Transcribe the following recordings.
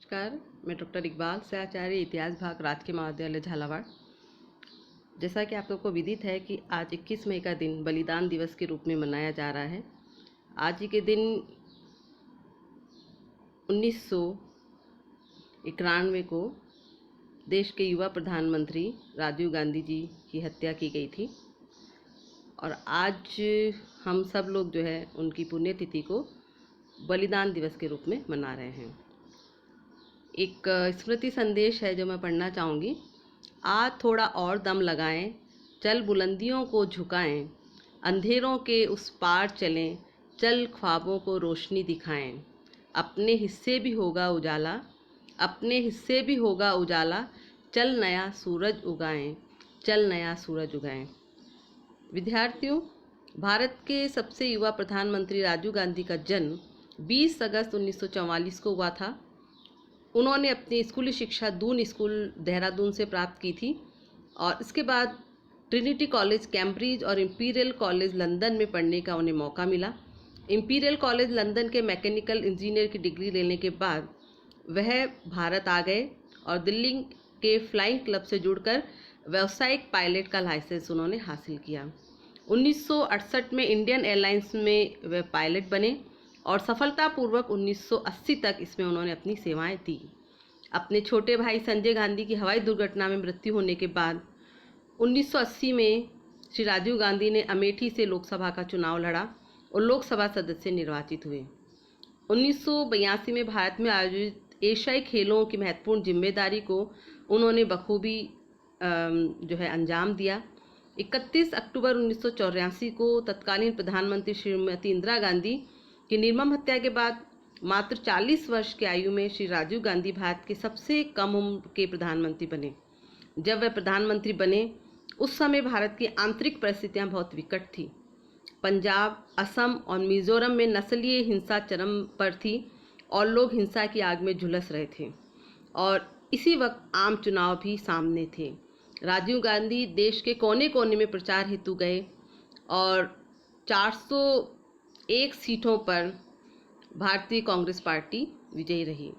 नमस्कार, मैं डॉक्टर इकबाल से आचार्य, इतिहास भाग, राजकीय महाविद्यालय झालावाड़। जैसा कि आप लोग को विदित है कि आज 21 मई का दिन बलिदान दिवस के रूप में मनाया जा रहा है। आज ही के दिन 1991 को देश के युवा प्रधानमंत्री राजीव गांधी जी की हत्या की गई थी और आज हम सब लोग जो है उनकी पुण्यतिथि को बलिदान दिवस के रूप में मना रहे हैं। एक स्मृति संदेश है जो मैं पढ़ना चाहूँगी। आज थोड़ा और दम लगाएं, चल बुलंदियों को झुकाएं, अंधेरों के उस पार चलें, चल ख्वाबों को रोशनी दिखाएं। अपने हिस्से भी होगा उजाला, अपने हिस्से भी होगा उजाला, चल नया सूरज उगाएं, चल नया सूरज उगाएं। विद्यार्थियों, भारत के सबसे युवा प्रधानमंत्री राजीव गांधी का जन्म 20 अगस्त 1944 को हुआ था। उन्होंने अपनी स्कूली शिक्षा दून स्कूल देहरादून से प्राप्त की थी और इसके बाद ट्रिनिटी कॉलेज कैम्ब्रिज और इंपीरियल कॉलेज लंदन में पढ़ने का उन्हें मौका मिला। इंपीरियल कॉलेज लंदन के मैकेनिकल इंजीनियर की डिग्री लेने के बाद वह भारत आ गए और दिल्ली के फ्लाइंग क्लब से जुड़कर व्यावसायिक पायलट का लाइसेंस उन्होंने हासिल किया। 1968 में इंडियन एयरलाइंस में वे पायलट बने और सफलतापूर्वक 1980 तक इसमें उन्होंने अपनी सेवाएं दी। अपने छोटे भाई संजय गांधी की हवाई दुर्घटना में मृत्यु होने के बाद 1980 में श्री राजीव गांधी ने अमेठी से लोकसभा का चुनाव लड़ा और लोकसभा सदस्य निर्वाचित हुए। 1982 में भारत में आयोजित एशियाई खेलों की महत्वपूर्ण जिम्मेदारी को उन्होंने बखूबी जो है अंजाम दिया। 31 अक्टूबर 1984 को तत्कालीन प्रधानमंत्री श्रीमती इंदिरा गांधी की निर्मम हत्या के बाद मात्र 40 वर्ष की आयु में श्री राजीव गांधी भारत के सबसे कम उम्र के प्रधानमंत्री बने। जब वे प्रधानमंत्री बने उस समय भारत की आंतरिक परिस्थितियां बहुत विकट थी। पंजाब, असम और मिजोरम में नस्लीय हिंसा चरम पर थी और लोग हिंसा की आग में झुलस रहे थे और इसी वक्त आम चुनाव भी सामने थे। राजीव गांधी देश के कोने कोने में प्रचार हेतु गए और 401 सीटों पर भारतीय कांग्रेस पार्टी विजयी रही।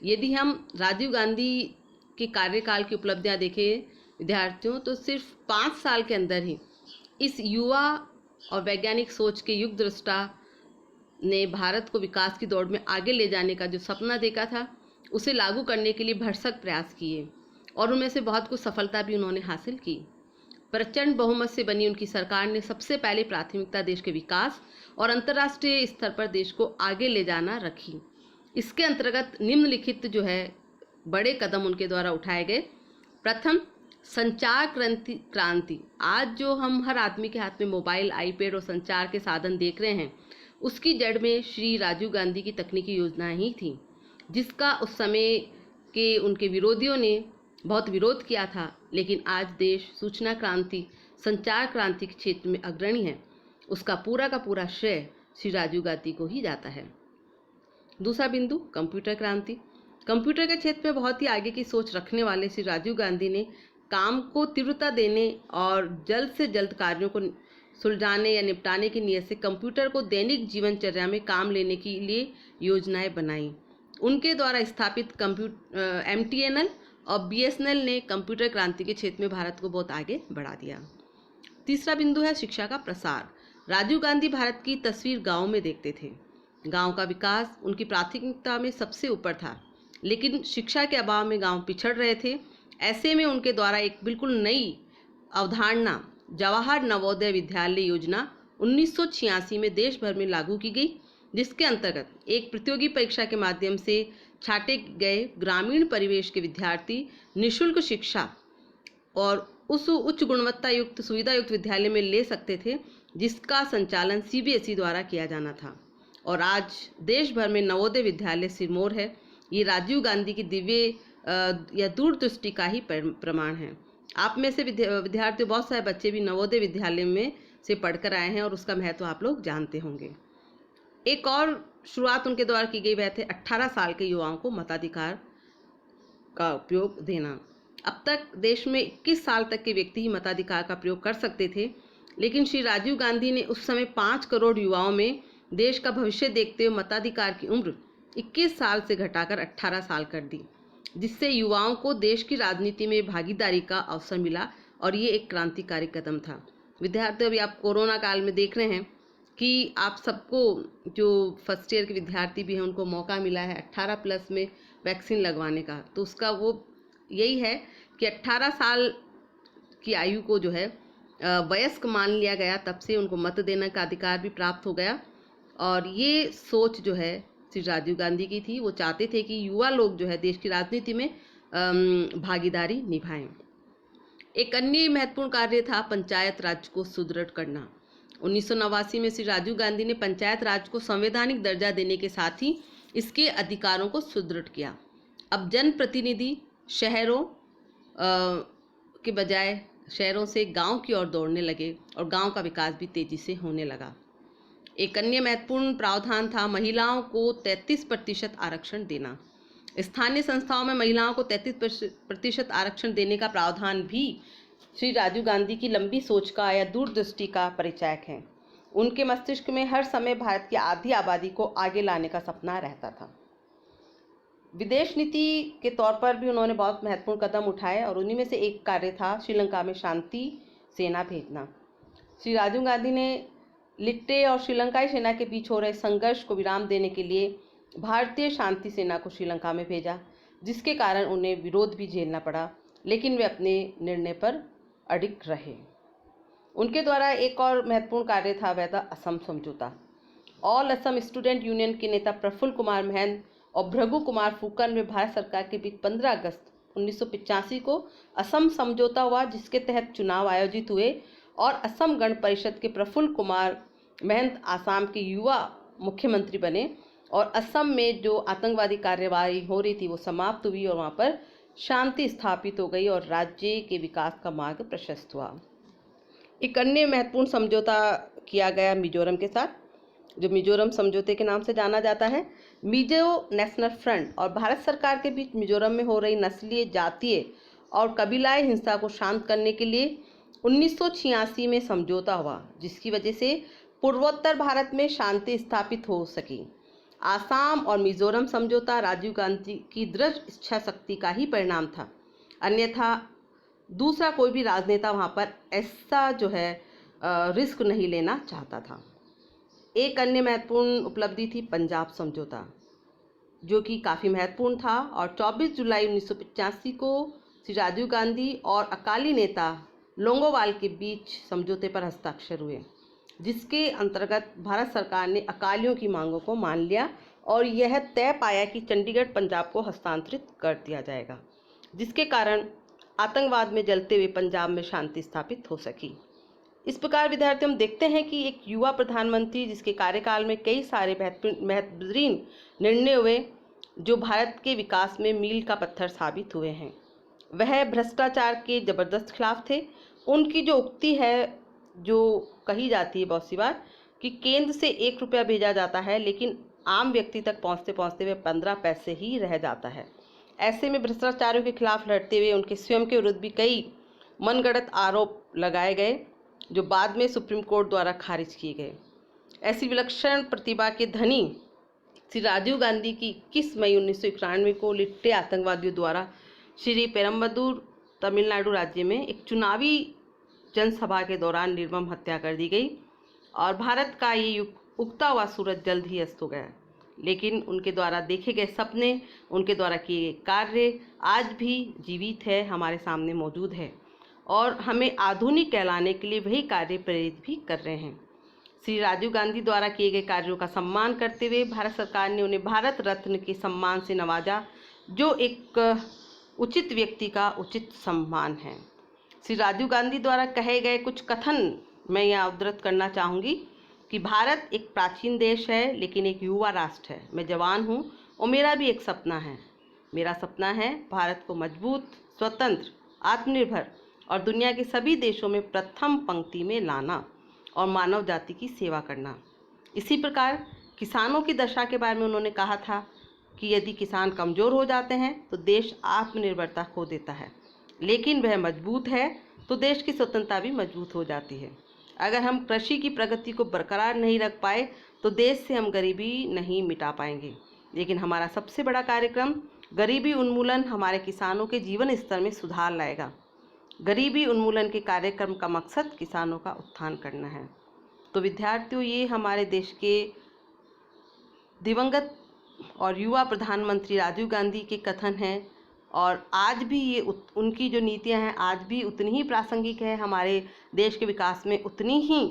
यदि हम राजीव गांधी के कार्यकाल की उपलब्धियां देखें विद्यार्थियों, तो सिर्फ 5 साल के अंदर ही इस युवा और वैज्ञानिक सोच के युग दृष्टा ने भारत को विकास की दौड़ में आगे ले जाने का जो सपना देखा था उसे लागू करने के लिए भरसक प्रयास किए और उनमें से बहुत कुछ सफलता भी उन्होंने हासिल की। प्रचंड बहुमत से बनी उनकी सरकार ने सबसे पहले प्राथमिकता देश के विकास और अंतर्राष्ट्रीय स्तर पर देश को आगे ले जाना रखी। इसके अंतर्गत निम्नलिखित जो है बड़े कदम उनके द्वारा उठाए गए। प्रथम, संचार क्रांति। आज जो हम हर आदमी के हाथ में मोबाइल, आईपैड और संचार के साधन देख रहे हैं, उसकी जड़ में श्री राजीव गांधी की तकनीकी योजनाएं ही थी, जिसका उस समय के उनके विरोधियों ने बहुत विरोध किया था। लेकिन आज देश सूचना क्रांति, संचार क्रांति के क्षेत्र में अग्रणी है। उसका पूरा का पूरा श्रेय श्री राजीव गांधी को ही जाता है। दूसरा बिंदु, कंप्यूटर क्रांति। कंप्यूटर के क्षेत्र में बहुत ही आगे की सोच रखने वाले श्री राजीव गांधी ने काम को तीव्रता देने और जल्द से जल्द कार्यों को सुलझाने या निपटाने की नीयत से कंप्यूटर को दैनिक जीवनचर्या में काम लेने के लिए योजनाएं बनाई। उनके द्वारा स्थापित MTNL और BSNL ने कंप्यूटर क्रांति के क्षेत्र में भारत को बहुत आगे बढ़ा दिया। तीसरा बिंदु है शिक्षा का प्रसार। राजीव गांधी भारत की तस्वीर गांव में देखते थे। गांव का विकास उनकी प्राथमिकता में सबसे ऊपर था, लेकिन शिक्षा के अभाव में गांव पिछड़ रहे थे। ऐसे में उनके द्वारा एक बिल्कुल नई अवधारणा जवाहर नवोदय विद्यालय योजना 1986 में देश भर में लागू की गई, जिसके अंतर्गत एक प्रतियोगी परीक्षा के माध्यम से छांटे गए ग्रामीण परिवेश के विद्यार्थी निःशुल्क शिक्षा और उस उच्च गुणवत्ता युक्त सुविधा युक्त विद्यालय में ले सकते थे, जिसका संचालन CBSE द्वारा किया जाना था। और आज देश भर में नवोदय विद्यालय सिरमौर है। ये राजीव गांधी की दिव्य या दूरदृष्टि का ही प्रमाण है। आप में से विद्यार्थी बहुत सारे बच्चे भी नवोदय विद्यालय में से पढ़कर आए हैं और उसका महत्व आप लोग जानते होंगे। एक और शुरुआत उनके द्वारा की गई वह थे 18 साल के युवाओं को मताधिकार का उपयोग देना। अब तक देश में 21 साल तक के व्यक्ति ही मताधिकार का प्रयोग कर सकते थे, लेकिन श्री राजीव गांधी ने उस समय 5 करोड़ युवाओं में देश का भविष्य देखते हुए मताधिकार की उम्र 21 साल से घटाकर 18 साल कर दी, जिससे युवाओं को देश की राजनीति में भागीदारी का अवसर मिला और ये एक क्रांतिकारी कदम था। विद्यार्थी, अभी आप कोरोना काल में देख रहे हैं कि आप सबको, जो फर्स्ट ईयर के विद्यार्थी भी हैं, उनको मौका मिला है 18+ में वैक्सीन लगवाने का। तो उसका वो यही है कि 18 साल की आयु को जो है वयस्क मान लिया गया, तब से उनको मत देने का अधिकार भी प्राप्त हो गया। और ये सोच जो है श्री राजीव गांधी की थी। वो चाहते थे कि युवा लोग जो है देश की राजनीति में भागीदारी निभाएं। एक अन्य महत्वपूर्ण कार्य था पंचायत राज को सुदृढ़ करना। 1989 में श्री राजीव गांधी ने पंचायत राज को संवैधानिक दर्जा देने के साथ ही इसके अधिकारों को सुदृढ़ किया। अब जनप्रतिनिधि शहरों के बजाय शहरों से गांव की ओर दौड़ने लगे और गांव का विकास भी तेजी से होने लगा। एक अन्य महत्वपूर्ण प्रावधान था महिलाओं को 33% आरक्षण देना। स्थानीय संस्थाओं में महिलाओं को 33% आरक्षण देने का प्रावधान भी श्री राजीव गांधी की लंबी सोच का या दूरदृष्टि का परिचायक है। उनके मस्तिष्क में हर समय भारत की आधी आबादी को आगे लाने का सपना रहता था। विदेश नीति के तौर पर भी उन्होंने बहुत महत्वपूर्ण कदम उठाए और उन्हीं में से एक कार्य था श्रीलंका में शांति सेना भेजना। श्री राजीव गांधी ने लिट्टे और श्रीलंकाई सेना के बीच हो रहे संघर्ष को विराम देने के लिए भारतीय शांति सेना को श्रीलंका में भेजा, जिसके कारण उन्हें विरोध भी झेलना पड़ा, लेकिन वे अपने निर्णय पर अडिग रहे। उनके द्वारा एक और महत्वपूर्ण कार्य था, वह था असम समझौता। ऑल असम स्टूडेंट यूनियन के नेता प्रफुल्ल कुमार महंत और भृगु कुमार फुकन में भारत सरकार के बीच 15 अगस्त 1985 को असम समझौता हुआ, जिसके तहत चुनाव आयोजित हुए और असम गण परिषद के प्रफुल्ल कुमार महंत आसाम के युवा मुख्यमंत्री बने और असम में जो आतंकवादी कार्यवाही हो रही थी वो समाप्त हुई और वहाँ पर शांति स्थापित हो गई और राज्य के विकास का मार्ग प्रशस्त हुआ। एक अन्य महत्वपूर्ण समझौता किया गया मिजोरम के साथ, जो मिजोरम समझौते के नाम से जाना जाता है। मिजो नेशनल फ्रंट और भारत सरकार के बीच मिजोरम में हो रही नस्लीय, जातीय और कबीलाई हिंसा को शांत करने के लिए 1986 में समझौता हुआ, जिसकी वजह से पूर्वोत्तर भारत में शांति स्थापित हो सकी। आसाम और मिजोरम समझौता राजीव गांधी की दृढ़ इच्छा शक्ति का ही परिणाम था, अन्यथा दूसरा कोई भी राजनेता वहाँ पर ऐसा जो है रिस्क नहीं लेना चाहता था। एक अन्य महत्वपूर्ण उपलब्धि थी पंजाब समझौता, जो कि काफ़ी महत्वपूर्ण था और 24 जुलाई 1985 को श्री राजीव गांधी और अकाली नेता लोंगोवाल के बीच समझौते पर हस्ताक्षर हुए, जिसके अंतर्गत भारत सरकार ने अकालियों की मांगों को मान लिया और यह तय पाया कि चंडीगढ़ पंजाब को हस्तांतरित कर दिया जाएगा, जिसके कारण आतंकवाद में जलते हुए पंजाब में शांति स्थापित हो सकी। इस प्रकार विद्यार्थी, हम देखते हैं कि एक युवा प्रधानमंत्री जिसके कार्यकाल में कई सारे बेहतरीन निर्णय हुए जो भारत के विकास में मील का पत्थर साबित हुए हैं, वह भ्रष्टाचार के जबरदस्त खिलाफ थे। उनकी जो उक्ति है, जो कही जाती है बहुत सी बार, कि केंद्र से 1 रुपया भेजा जाता है लेकिन आम व्यक्ति तक पहुंचते पहुंचते वे 15 पैसे ही रह जाता है। ऐसे में भ्रष्टाचारियों के खिलाफ लड़ते हुए उनके स्वयं के विरुद्ध भी कई मनगढ़ंत आरोप लगाए गए, जो बाद में सुप्रीम कोर्ट द्वारा खारिज किए गए। ऐसी विलक्षण प्रतिभा के धनी श्री राजीव गांधी की 21 मई 1991 को लिट्टे आतंकवादियों द्वारा श्री पेरम्बदूर, तमिलनाडु राज्य में एक चुनावी जनसभा के दौरान निर्मम हत्या कर दी गई और भारत का ये उगता हुआ सूरज जल्द ही अस्त हो गया। लेकिन उनके द्वारा देखे गए सपने, उनके द्वारा किए गए कार्य आज भी जीवित है, हमारे सामने मौजूद है और हमें आधुनिक कहलाने के लिए वही कार्य प्रेरित भी कर रहे हैं। श्री राजीव गांधी द्वारा किए गए कार्यों का सम्मान करते हुए भारत सरकार ने उन्हें भारत रत्न के सम्मान से नवाजा, जो एक उचित व्यक्ति का उचित सम्मान है। श्री राजीव गांधी द्वारा कहे गए कुछ कथन मैं यहाँ उद्धृत करना चाहूँगी कि भारत एक प्राचीन देश है लेकिन एक युवा राष्ट्र है। मैं जवान हूँ और मेरा भी एक सपना है। मेरा सपना है भारत को मजबूत, स्वतंत्र, आत्मनिर्भर और दुनिया के सभी देशों में प्रथम पंक्ति में लाना और मानव जाति की सेवा करना। इसी प्रकार किसानों की दशा के बारे में उन्होंने कहा था कि यदि किसान कमज़ोर हो जाते हैं तो देश आत्मनिर्भरता खो देता है, लेकिन वह मजबूत है तो देश की स्वतंत्रता भी मजबूत हो जाती है। अगर हम कृषि की प्रगति को बरकरार नहीं रख पाए तो देश से हम गरीबी नहीं मिटा पाएंगे। लेकिन हमारा सबसे बड़ा कार्यक्रम गरीबी उन्मूलन हमारे किसानों के जीवन स्तर में सुधार लाएगा। गरीबी उन्मूलन के कार्यक्रम का मकसद किसानों का उत्थान करना है। तो विद्यार्थियों, ये हमारे देश के दिवंगत और युवा प्रधानमंत्री राजीव गांधी के कथन हैं और आज भी ये उनकी जो नीतियां हैं आज भी उतनी ही प्रासंगिक है, हमारे देश के विकास में उतनी ही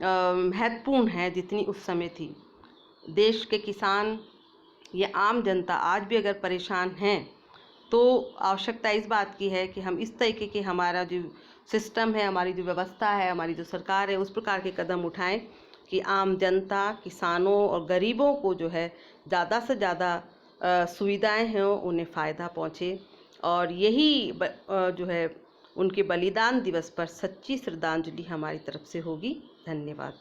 महत्वपूर्ण है जितनी उस समय थी। देश के किसान या आम जनता आज भी अगर परेशान हैं तो आवश्यकता इस बात की है कि हम इस तरीके के हमारा जो सिस्टम है, हमारी जो व्यवस्था है, हमारी जो सरकार है, उस प्रकार के कदम उठाएं कि आम जनता, किसानों और गरीबों को जो है ज़्यादा से ज़्यादा सुविधाएं हैं उन्हें फ़ायदा पहुँचे। और यही जो है उनके बलिदान दिवस पर सच्ची श्रद्धांजलि हमारी तरफ से होगी। धन्यवाद।